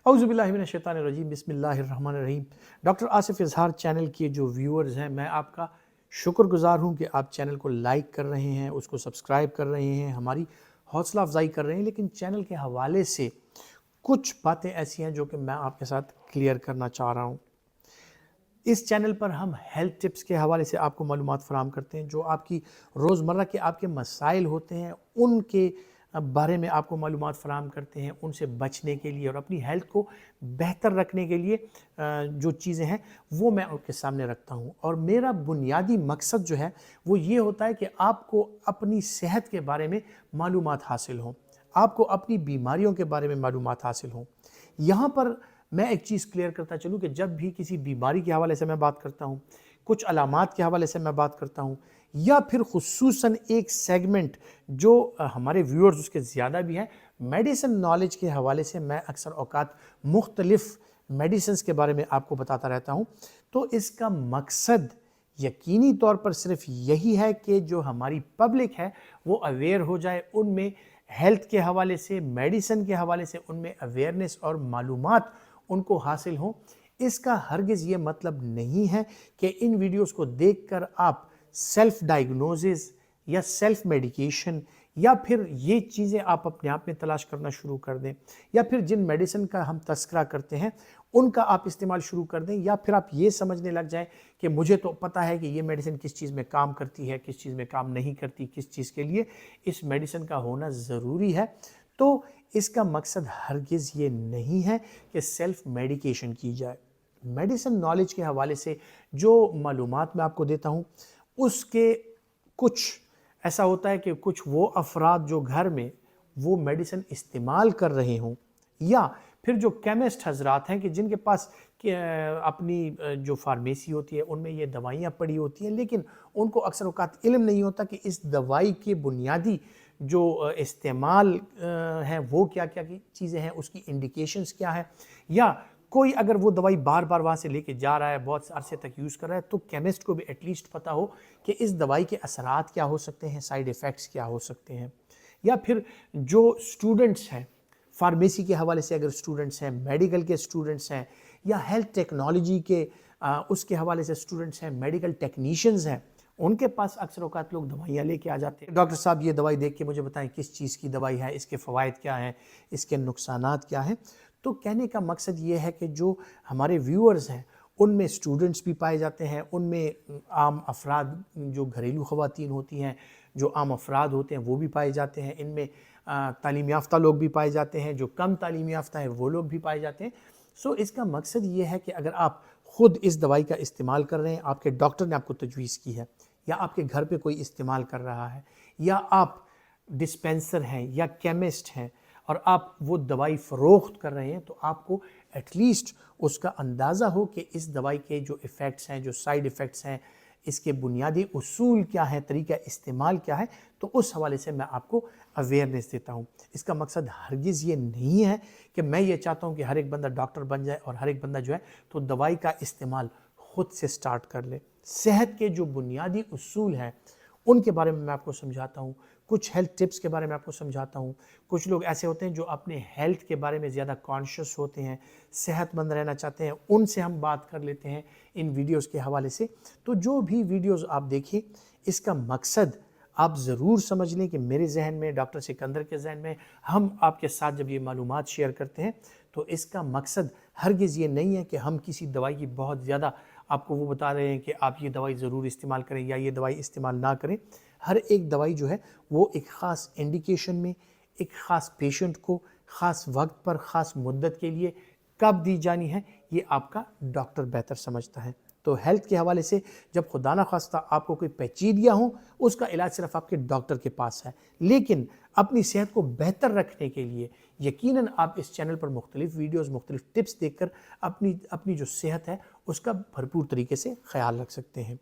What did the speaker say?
اعوذ باللہ من الشیطان الرجیم، بسم اللہ الرحمن الرحیم۔ ڈاکٹر آصف اظہار چینل کے جو ویورز ہیں، میں آپ کا شکر گزار ہوں کہ آپ چینل کو لائک کر رہے ہیں، اس کو سبسکرائب کر رہے ہیں، ہماری حوصلہ افزائی کر رہے ہیں۔ لیکن چینل کے حوالے سے کچھ باتیں ایسی ہیں جو کہ میں آپ کے ساتھ کلیئر کرنا چاہ رہا ہوں۔ اس چینل پر ہم ہیلتھ ٹپس کے حوالے سے آپ کو معلومات فراہم کرتے ہیں، جو آپ کی روزمرہ کے آپ کے مسائل ہوتے ہیں ان کے بارے میں آپ کو معلومات فراہم کرتے ہیں، ان سے بچنے کے لیے اور اپنی ہیلتھ کو بہتر رکھنے کے لیے جو چیزیں ہیں وہ میں آپ کے سامنے رکھتا ہوں۔ اور میرا بنیادی مقصد جو ہے وہ یہ ہوتا ہے کہ آپ کو اپنی صحت کے بارے میں معلومات حاصل ہوں، آپ کو اپنی بیماریوں کے بارے میں معلومات حاصل ہوں۔ یہاں پر میں ایک چیز کلیئر کرتا چلوں کہ جب بھی کسی بیماری کے حوالے سے میں بات کرتا ہوں، کچھ علامات کے حوالے سے میں بات کرتا ہوں، یا پھر خصوصاً ایک سیگمنٹ جو ہمارے ویورز اس کے زیادہ بھی ہیں، میڈیسن نالج کے حوالے سے میں اکثر اوقات مختلف میڈیسنز کے بارے میں آپ کو بتاتا رہتا ہوں، تو اس کا مقصد یقینی طور پر صرف یہی ہے کہ جو ہماری پبلک ہے وہ اویئر ہو جائے، ان میں ہیلتھ کے حوالے سے، میڈیسن کے حوالے سے ان میں اویئرنیس اور معلومات ان کو حاصل ہوں۔ اس کا ہرگز یہ مطلب نہیں ہے کہ ان ویڈیوز کو دیکھ کر آپ سیلف ڈائیگنوزز یا سیلف میڈیکیشن یا پھر یہ چیزیں آپ اپنے آپ میں تلاش کرنا شروع کر دیں، یا پھر جن میڈیسن کا ہم تذکرہ کرتے ہیں ان کا آپ استعمال شروع کر دیں، یا پھر آپ یہ سمجھنے لگ جائیں کہ مجھے تو پتہ ہے کہ یہ میڈیسن کس چیز میں کام کرتی ہے، کس چیز میں کام نہیں کرتی، کس چیز کے لیے اس میڈیسن کا ہونا ضروری ہے۔ تو اس کا مقصد ہرگز یہ نہیں ہے کہ سیلف میڈیکیشن کی جائے۔ میڈیسن نالج کے حوالے سے جو معلومات میں آپ کو دیتا ہوں اس کے کچھ ایسا ہوتا ہے کہ کچھ وہ افراد جو گھر میں وہ میڈیسن استعمال کر رہے ہوں، یا پھر جو کیمسٹ حضرات ہیں کہ جن کے پاس اپنی جو فارمیسی ہوتی ہے ان میں یہ دوائیاں پڑی ہوتی ہیں، لیکن ان کو اکثر اوقات علم نہیں ہوتا کہ اس دوائی کے بنیادی جو استعمال ہیں وہ کیا کیا چیزیں ہیں، اس کی انڈیکیشنز کیا ہیں، یا کوئی اگر وہ دوائی بار بار وہاں سے لے کے جا رہا ہے، بہت عرصے تک یوز کر رہا ہے، تو کیمسٹ کو بھی ایٹ لیسٹ پتہ ہو کہ اس دوائی کے اثرات کیا ہو سکتے ہیں، سائیڈ ایفیکٹس کیا ہو سکتے ہیں۔ یا پھر جو اسٹوڈنٹس ہیں فارمیسی کے حوالے سے، اگر اسٹوڈنٹس ہیں، میڈیکل کے اسٹوڈنٹس ہیں، یا ہیلتھ ٹیکنالوجی کے اس کے حوالے سے اسٹوڈنٹس ہیں، میڈیکل ٹیکنیشینز ہیں، ان کے پاس اکثر اوقات لوگ دوائیاں لے کے آ جاتے ہیں، ڈاکٹر صاحب یہ دوائی دیکھ کے مجھے بتائیں کس چیز کی دوائی ہے، اس کے فوائد کیا ہیں، اس کے نقصانات کیا ہیں۔ تو کہنے کا مقصد یہ ہے کہ جو ہمارے ویورز ہیں ان میں اسٹوڈنٹس بھی پائے جاتے ہیں، ان میں عام افراد جو گھریلو خواتین ہوتی ہیں، جو عام افراد ہوتے ہیں وہ بھی پائے جاتے ہیں، ان میں تعلیم یافتہ لوگ بھی پائے جاتے ہیں، جو کم تعلیم یافتہ ہیں وہ لوگ بھی پائے جاتے ہیں۔ سو اس کا مقصد یہ ہے کہ اگر آپ خود اس دوائی کا استعمال کر رہے ہیں، آپ کے ڈاکٹر نے آپ کو تجویز کی ہے، یا آپ کے گھر پہ کوئی استعمال کر رہا ہے، یا آپ ڈسپینسر ہیں یا کیمسٹ ہیں اور آپ وہ دوائی فروخت کر رہے ہیں، تو آپ کو ایٹ لیسٹ اس کا اندازہ ہو کہ اس دوائی کے جو ایفیکٹس ہیں، جو سائیڈ ایفیکٹس ہیں، اس کے بنیادی اصول کیا ہیں، طریقہ استعمال کیا ہے، تو اس حوالے سے میں آپ کو اویئرنیس دیتا ہوں۔ اس کا مقصد ہرگز یہ نہیں ہے کہ میں یہ چاہتا ہوں کہ ہر ایک بندہ ڈاکٹر بن جائے اور ہر ایک بندہ جو ہے تو دوائی کا استعمال خود سے سٹارٹ کر لے۔ صحت کے جو بنیادی اصول ہیں ان کے بارے میں آپ کو سمجھاتا ہوں، کچھ ہیلتھ ٹپس کے بارے میں آپ کو سمجھاتا ہوں۔ کچھ لوگ ایسے ہوتے ہیں جو اپنے ہیلتھ کے بارے میں زیادہ کانشیس ہوتے ہیں، صحت مند رہنا چاہتے ہیں، ان سے ہم بات کر لیتے ہیں ان ویڈیوز کے حوالے سے۔ تو جو بھی ویڈیوز آپ دیکھیں اس کا مقصد آپ ضرور سمجھ لیں کہ میرے ذہن میں، ڈاکٹر سکندر کے ذہن میں، ہم آپ کے ساتھ جب یہ معلومات شیئر کرتے ہیں تو اس کا مقصد ہرگز یہ نہیں ہے کہ ہم کسی دوائی کی بہت زیادہ آپ کو وہ بتا رہے ہیں کہ آپ یہ دوائی ضرور استعمال کریں یا یہ دوائی استعمال نہ کریں۔ ہر ایک دوائی جو ہے وہ ایک خاص انڈیکیشن میں، ایک خاص پیشنٹ کو خاص وقت پر، خاص مدت کے لیے کب دی جانی ہے، یہ آپ کا ڈاکٹر بہتر سمجھتا ہے۔ تو ہیلتھ کے حوالے سے جب خدا نہ خواستہ آپ کو کوئی پیچیدگیاں ہوں، اس کا علاج صرف آپ کے ڈاکٹر کے پاس ہے، لیکن اپنی صحت کو بہتر رکھنے کے لیے یقیناً آپ اس چینل پر مختلف ویڈیوز، مختلف ٹپس دیکھ کر اپنی جو صحت ہے اس کا بھرپور طریقے سے خیال رکھ سکتے ہیں۔